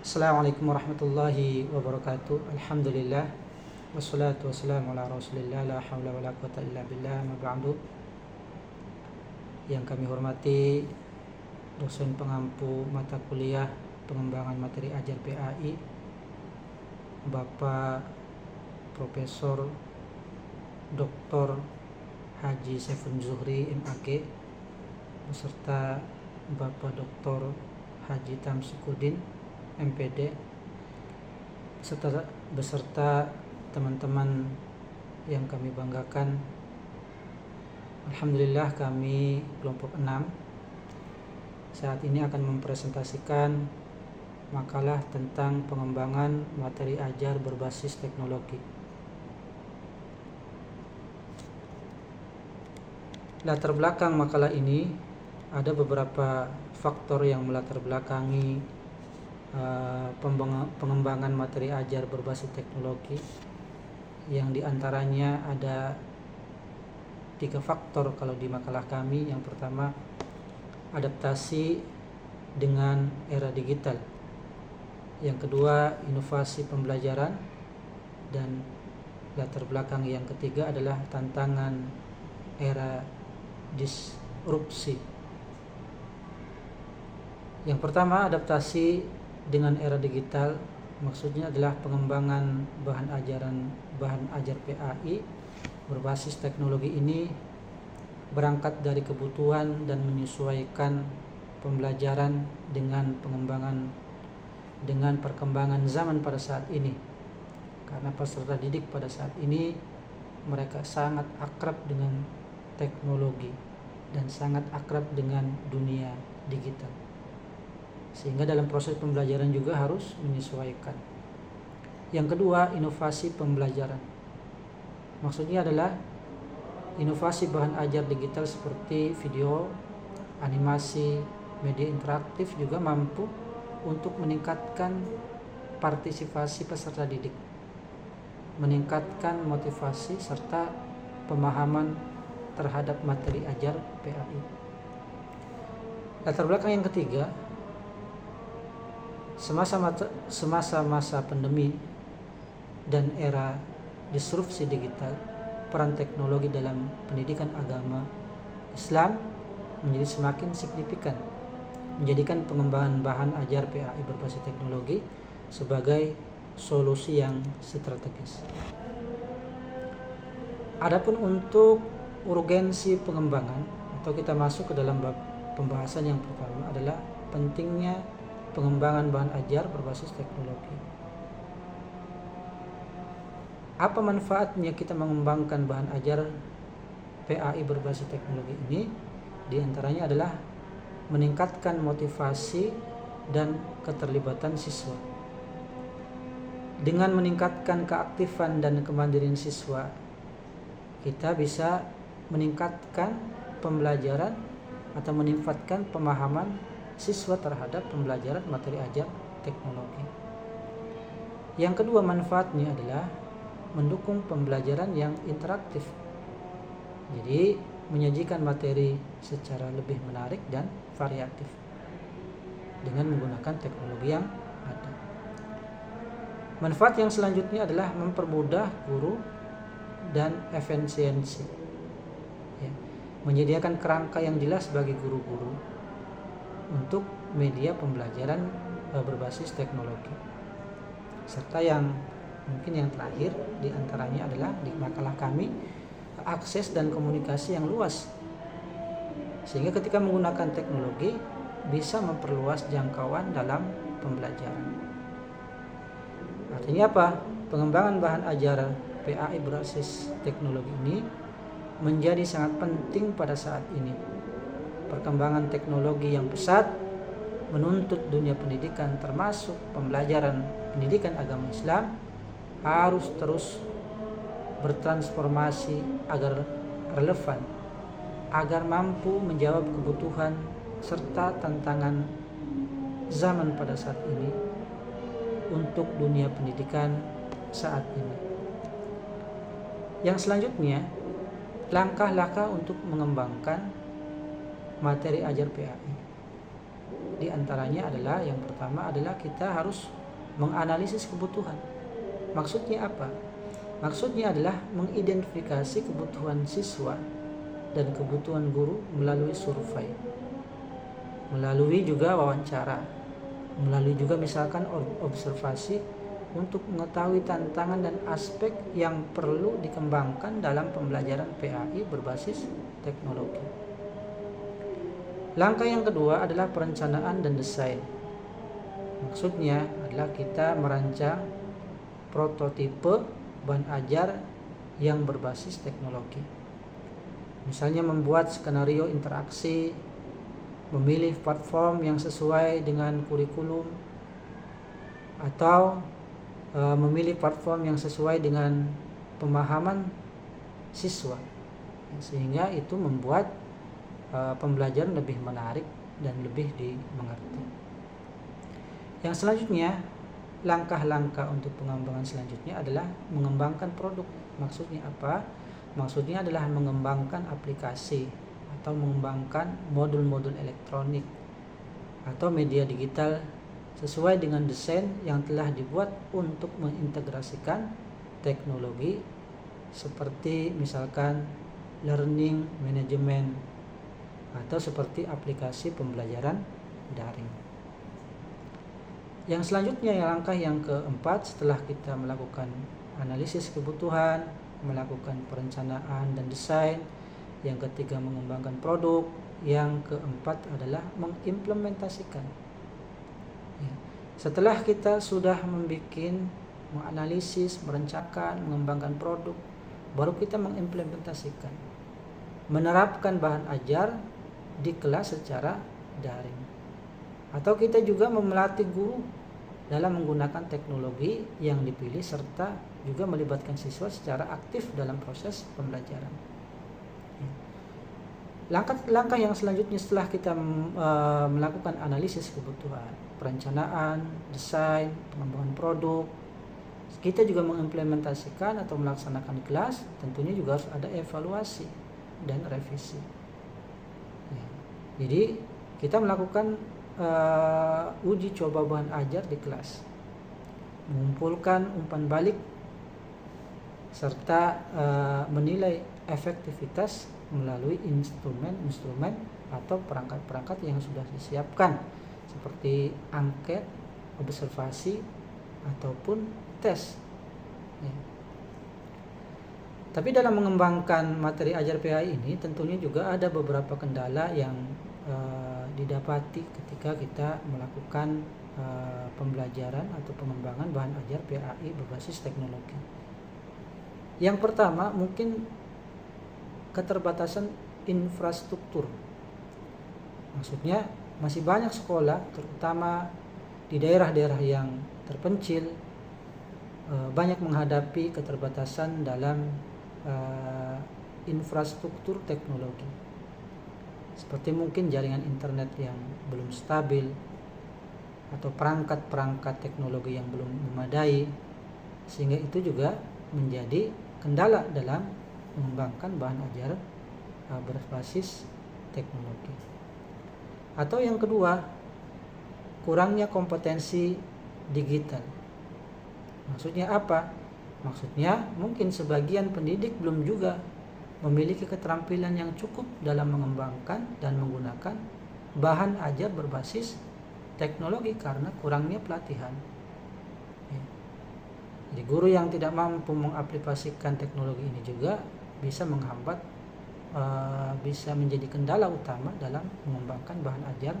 Assalamualaikum warahmatullahi wabarakatuh. Alhamdulillah wassalatu wassalamu ala rasulillah la hawla wala quwata illa billah ma ba'du. Yang kami hormati dosen pengampu mata kuliah pengembangan materi ajar PAI Bapak Profesor Dr. Haji Saiful Zuhri MAG beserta Bapak Dr. Haji Tamsikuddin MPD beserta teman-teman yang kami banggakan. Alhamdulillah kami kelompok 6 saat ini akan mempresentasikan makalah tentang pengembangan materi ajar berbasis teknologi. Latar belakang makalah ini ada beberapa faktor yang melatar belakangi pengembangan materi ajar berbasis teknologi, yang diantaranya ada 3 faktor kalau di makalah kami. Yang pertama, adaptasi dengan era digital. Yang kedua, inovasi pembelajaran. Dan latar belakang yang ketiga adalah tantangan era disrupsi. Yang pertama, adaptasi dengan era digital, maksudnya adalah pengembangan bahan ajar PAI berbasis teknologi ini berangkat dari kebutuhan dan menyesuaikan pembelajaran dengan perkembangan zaman pada saat ini. Karena peserta didik pada saat ini mereka sangat akrab dengan teknologi dan sangat akrab dengan dunia digital, sehingga dalam proses pembelajaran juga harus menyesuaikan. Yang kedua, inovasi pembelajaran. Maksudnya adalah inovasi bahan ajar digital seperti video, animasi, media interaktif juga mampu untuk meningkatkan partisipasi peserta didik, meningkatkan motivasi serta pemahaman terhadap materi ajar PAI. Latar belakang yang ketiga, semasa masa pandemi dan era disrupsi digital, peran teknologi dalam pendidikan agama Islam menjadi semakin signifikan, menjadikan pengembangan bahan ajar PAI berbasis teknologi sebagai solusi yang strategis. Adapun untuk urgensi pengembangan, atau kita masuk ke dalam bab pembahasan yang pertama, adalah pentingnya pengembangan bahan ajar berbasis teknologi. Apa manfaatnya kita mengembangkan bahan ajar PAI berbasis teknologi ini? Di antaranya adalah meningkatkan motivasi dan keterlibatan siswa. Dengan meningkatkan keaktifan dan kemandirian siswa, kita bisa meningkatkan pembelajaran atau meningkatkan pemahaman siswa terhadap pembelajaran materi ajar teknologi. Yang kedua, manfaatnya adalah mendukung pembelajaran yang interaktif. Jadi menyajikan materi secara lebih menarik dan variatif dengan menggunakan teknologi yang ada. Manfaat yang selanjutnya adalah mempermudah guru dan efisiensi, menyediakan kerangka yang jelas bagi guru-guru untuk media pembelajaran berbasis teknologi. Serta yang mungkin yang terakhir diantaranya adalah di makalah kami, akses dan komunikasi yang luas, sehingga ketika menggunakan teknologi bisa memperluas jangkauan dalam pembelajaran. Artinya apa? Pengembangan bahan ajar PAI berbasis teknologi ini menjadi sangat penting pada saat ini. Perkembangan teknologi yang pesat menuntut dunia pendidikan, termasuk pembelajaran pendidikan agama Islam, harus terus bertransformasi agar relevan, agar mampu menjawab kebutuhan serta tantangan zaman pada saat ini untuk dunia pendidikan saat ini. Yang selanjutnya, langkah-langkah untuk mengembangkan materi ajar PAI. Di antaranya adalah yang pertama adalah kita harus menganalisis kebutuhan. Maksudnya apa? Maksudnya adalah mengidentifikasi kebutuhan siswa dan kebutuhan guru melalui survei, melalui juga wawancara, melalui juga misalkan observasi untuk mengetahui tantangan dan aspek yang perlu dikembangkan dalam pembelajaran PAI berbasis teknologi. Langkah yang kedua adalah perencanaan dan desain. Maksudnya adalah kita merancang prototipe bahan ajar yang berbasis teknologi. Misalnya membuat skenario interaksi, memilih platform yang sesuai dengan kurikulum, atau memilih platform yang sesuai dengan pemahaman siswa, sehingga itu membuat pembelajaran lebih menarik dan lebih dimengerti. Yang selanjutnya, langkah-langkah untuk pengembangan selanjutnya adalah mengembangkan produk. Maksudnya apa? Maksudnya adalah mengembangkan aplikasi atau mengembangkan modul-modul elektronik atau media digital sesuai dengan desain yang telah dibuat untuk mengintegrasikan teknologi seperti misalkan learning management atau seperti aplikasi pembelajaran daring. Yang selanjutnya, langkah yang keempat, setelah kita melakukan analisis kebutuhan, melakukan perencanaan dan desain, yang ketiga mengembangkan produk, yang keempat adalah mengimplementasikan. Setelah kita sudah menganalisis, merencanakan, mengembangkan produk, baru kita mengimplementasikan, menerapkan bahan ajar di kelas secara daring. Atau kita juga melatih guru dalam menggunakan teknologi yang dipilih serta juga melibatkan siswa secara aktif dalam proses pembelajaran. Langkah yang selanjutnya setelah kita melakukan analisis kebutuhan, perencanaan, desain, pengembangan produk, kita juga mengimplementasikan atau melaksanakan kelas, tentunya juga harus ada evaluasi dan revisi. Jadi kita melakukan uji coba bahan ajar di kelas, mengumpulkan umpan balik serta menilai efektivitas melalui instrumen-instrumen atau perangkat-perangkat yang sudah disiapkan seperti angket, observasi ataupun tes. Tapi dalam mengembangkan materi ajar PAI ini tentunya juga ada beberapa kendala yang didapati ketika kita melakukan pembelajaran atau pengembangan bahan ajar PAI berbasis teknologi. Yang pertama mungkin keterbatasan infrastruktur. Maksudnya masih banyak sekolah, terutama di daerah-daerah yang terpencil, banyak menghadapi keterbatasan dalam infrastruktur teknologi. Seperti mungkin jaringan internet yang belum stabil atau perangkat-perangkat teknologi yang belum memadai, sehingga itu juga menjadi kendala dalam mengembangkan bahan ajar berbasis teknologi. Atau yang kedua, kurangnya kompetensi digital. Maksudnya apa? Maksudnya mungkin sebagian pendidik belum juga memiliki keterampilan yang cukup dalam mengembangkan dan menggunakan bahan ajar berbasis teknologi karena kurangnya pelatihan. Jadi guru yang tidak mampu mengaplikasikan teknologi ini juga bisa menghambat, bisa menjadi kendala utama dalam mengembangkan bahan ajar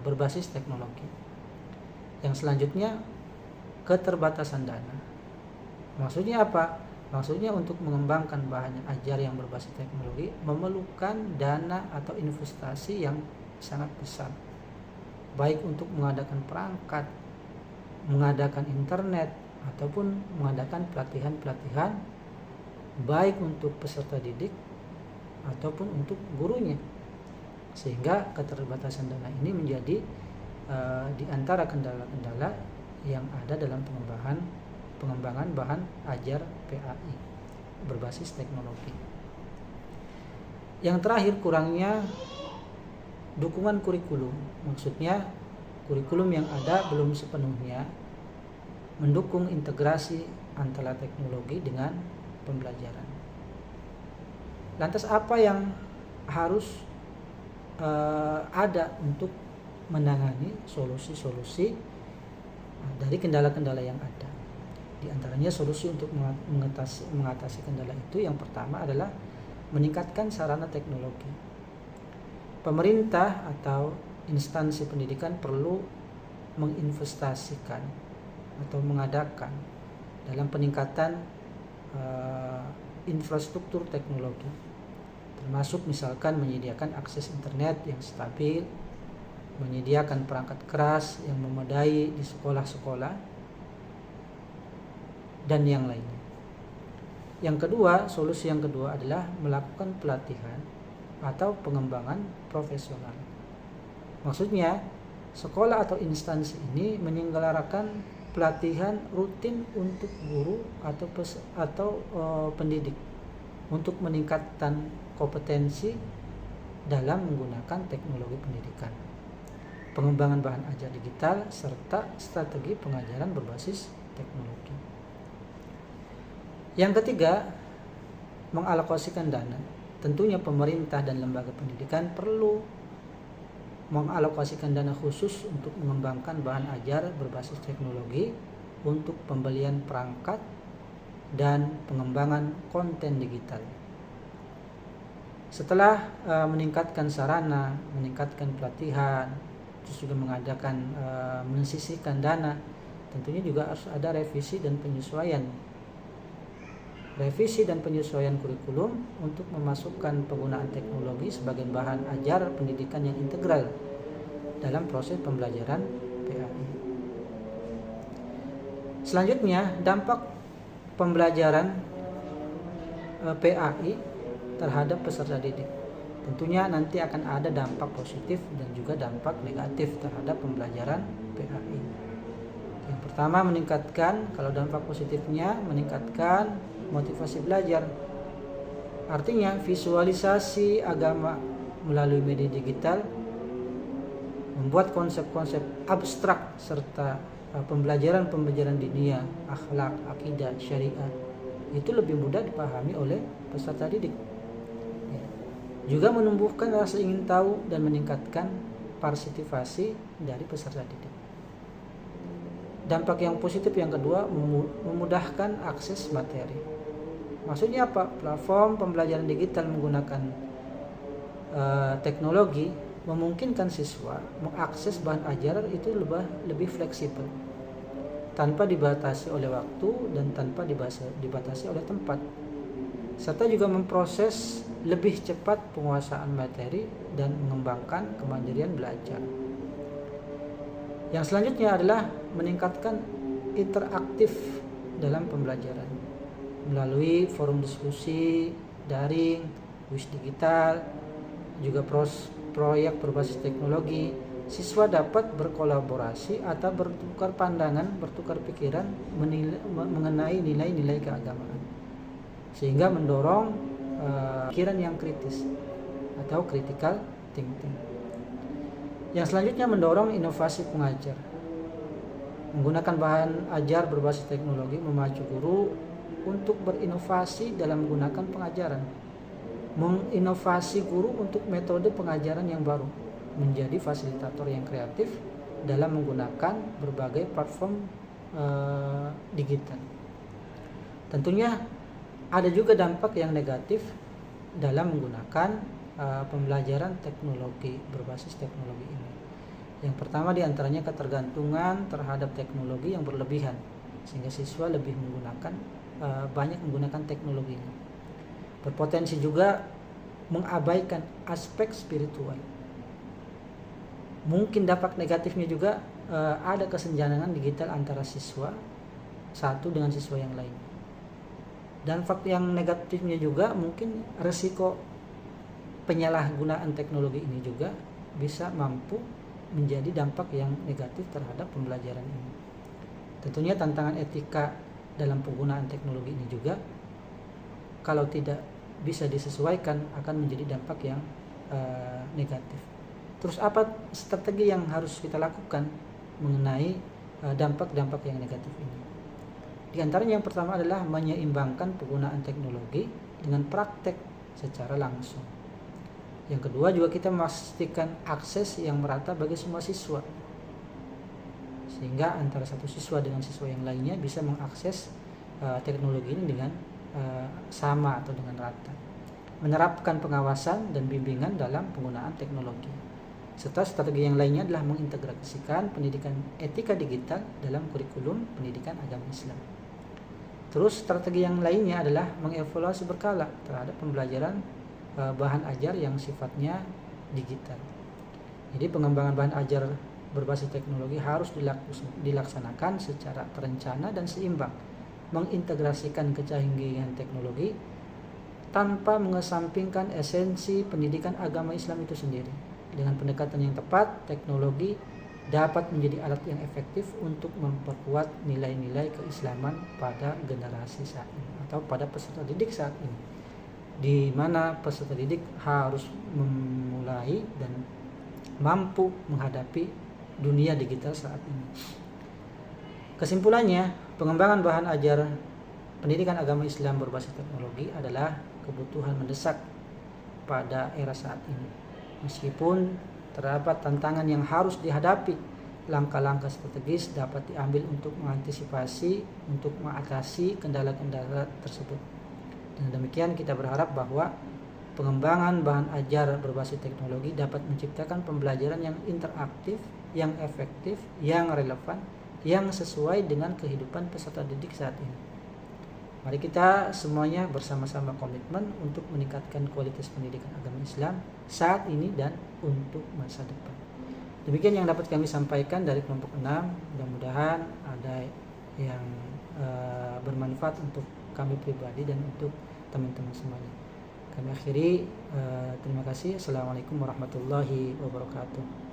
berbasis teknologi. Yang selanjutnya, keterbatasan dana. Maksudnya apa? Maksudnya untuk mengembangkan bahan ajar yang berbasis teknologi memerlukan dana atau investasi yang sangat besar, baik untuk mengadakan perangkat, mengadakan internet, ataupun mengadakan pelatihan-pelatihan baik untuk peserta didik ataupun untuk gurunya. Sehingga keterbatasan dana ini menjadi di antara kendala-kendala yang ada dalam pengembangan bahan ajar PAI berbasis teknologi. Yang terakhir, kurangnya dukungan kurikulum. Maksudnya kurikulum yang ada belum sepenuhnya mendukung integrasi antara teknologi dengan pembelajaran. Lantas apa yang harus ada untuk menangani solusi-solusi dari kendala-kendala yang ada? Di antaranya solusi untuk mengatasi kendala itu yang pertama adalah meningkatkan sarana teknologi. Pemerintah atau instansi pendidikan perlu menginvestasikan atau mengadakan dalam peningkatan infrastruktur teknologi, termasuk misalkan menyediakan akses internet yang stabil, menyediakan perangkat keras yang memadai di sekolah-sekolah, dan yang lainnya. Yang kedua, solusi yang kedua adalah melakukan pelatihan atau pengembangan profesional. Maksudnya, sekolah atau instansi ini menyelenggarakan pelatihan rutin untuk guru atau pendidik untuk meningkatkan kompetensi dalam menggunakan teknologi pendidikan, pengembangan bahan ajar digital, serta strategi pengajaran berbasis teknologi. Yang ketiga, mengalokasikan dana. Tentunya pemerintah dan lembaga pendidikan perlu mengalokasikan dana khusus untuk mengembangkan bahan ajar berbasis teknologi untuk pembelian perangkat dan pengembangan konten digital. Setelah meningkatkan sarana, meningkatkan pelatihan, terus juga mensisihkan dana, tentunya juga harus ada revisi dan penyesuaian kurikulum untuk memasukkan penggunaan teknologi sebagai bahan ajar pendidikan yang integral dalam proses pembelajaran PAI. Selanjutnya, dampak pembelajaran PAI terhadap peserta didik. Tentunya nanti akan ada dampak positif dan juga dampak negatif terhadap pembelajaran PAI. Yang pertama, kalau dampak positifnya meningkatkan motivasi belajar. Artinya visualisasi agama melalui media digital, membuat konsep-konsep abstrak serta pembelajaran diniyah, akhlak, akidah, syariat itu lebih mudah dipahami oleh peserta didik. Juga menumbuhkan rasa ingin tahu dan meningkatkan partisipasi dari peserta didik. Dampak yang positif yang kedua, memudahkan akses materi. Maksudnya apa? Platform pembelajaran digital menggunakan teknologi memungkinkan siswa mengakses bahan ajar itu lebih fleksibel, tanpa dibatasi oleh waktu dan tanpa dibatasi oleh tempat, serta juga memproses lebih cepat penguasaan materi dan mengembangkan kemandirian belajar. Yang selanjutnya adalah meningkatkan interaktif dalam pembelajaran melalui forum diskusi, daring, kuis digital, juga proyek berbasis teknologi. Siswa dapat berkolaborasi atau bertukar pandangan, bertukar pikiran mengenai nilai-nilai keagamaan, sehingga mendorong pikiran yang kritis atau critical thinking. Yang selanjutnya, mendorong inovasi pengajar. Menggunakan bahan ajar berbasis teknologi memacu guru untuk berinovasi dalam menggunakan pengajaran, menginovasi guru untuk metode pengajaran yang baru, menjadi fasilitator yang kreatif dalam menggunakan berbagai platform digital. Tentunya ada juga dampak yang negatif dalam menggunakan pembelajaran teknologi berbasis teknologi ini. Yang pertama diantaranya ketergantungan terhadap teknologi yang berlebihan, sehingga siswa lebih banyak menggunakan teknologi ini. Berpotensi juga mengabaikan aspek spiritual. Mungkin dampak negatifnya juga ada kesenjangan digital antara siswa satu dengan siswa yang lain. Dan faktor yang negatifnya juga mungkin resiko penyalahgunaan teknologi ini juga bisa mampu menjadi dampak yang negatif terhadap pembelajaran ini. Tentunya tantangan etika dalam penggunaan teknologi ini juga kalau tidak bisa disesuaikan akan menjadi dampak yang negatif. Terus apa strategi yang harus kita lakukan mengenai dampak-dampak yang negatif ini? Di antaranya yang pertama adalah menyeimbangkan penggunaan teknologi dengan praktek secara langsung. Yang kedua juga kita memastikan akses yang merata bagi semua siswa, sehingga antara satu siswa dengan siswa yang lainnya bisa mengakses teknologi ini dengan sama atau dengan rata. Menerapkan pengawasan dan bimbingan dalam penggunaan teknologi. Serta strategi yang lainnya adalah mengintegrasikan pendidikan etika digital dalam kurikulum pendidikan agama Islam. Terus strategi yang lainnya adalah mengevaluasi berkala terhadap pembelajaran bahan ajar yang sifatnya digital. Jadi pengembangan bahan ajar berbasis teknologi harus dilaksanakan secara terencana dan seimbang, mengintegrasikan kecanggihan teknologi tanpa mengesampingkan esensi pendidikan agama Islam itu sendiri. Dengan pendekatan yang tepat, teknologi dapat menjadi alat yang efektif untuk memperkuat nilai-nilai keislaman pada generasi saat ini atau pada peserta didik saat ini, di mana peserta didik harus memulai dan mampu menghadapi dunia digital saat ini. Kesimpulannya, pengembangan bahan ajar pendidikan agama Islam berbasis teknologi adalah kebutuhan mendesak pada era saat ini. Meskipun terdapat tantangan yang harus dihadapi, langkah-langkah strategis dapat diambil untuk mengantisipasi, untuk mengatasi kendala-kendala tersebut. Dengan demikian kita berharap bahwa pengembangan bahan ajar berbasis teknologi dapat menciptakan pembelajaran yang interaktif, yang efektif, yang relevan, yang sesuai dengan kehidupan peserta didik saat ini. Mari kita semuanya bersama-sama komitmen untuk meningkatkan kualitas pendidikan agama Islam saat ini dan untuk masa depan. Demikian yang dapat kami sampaikan dari kelompok 6. Mudah-mudahan ada yang bermanfaat untuk kami pribadi dan untuk teman-teman semuanya. Kami akhiri, terima kasih. Assalamualaikum warahmatullahi wabarakatuh.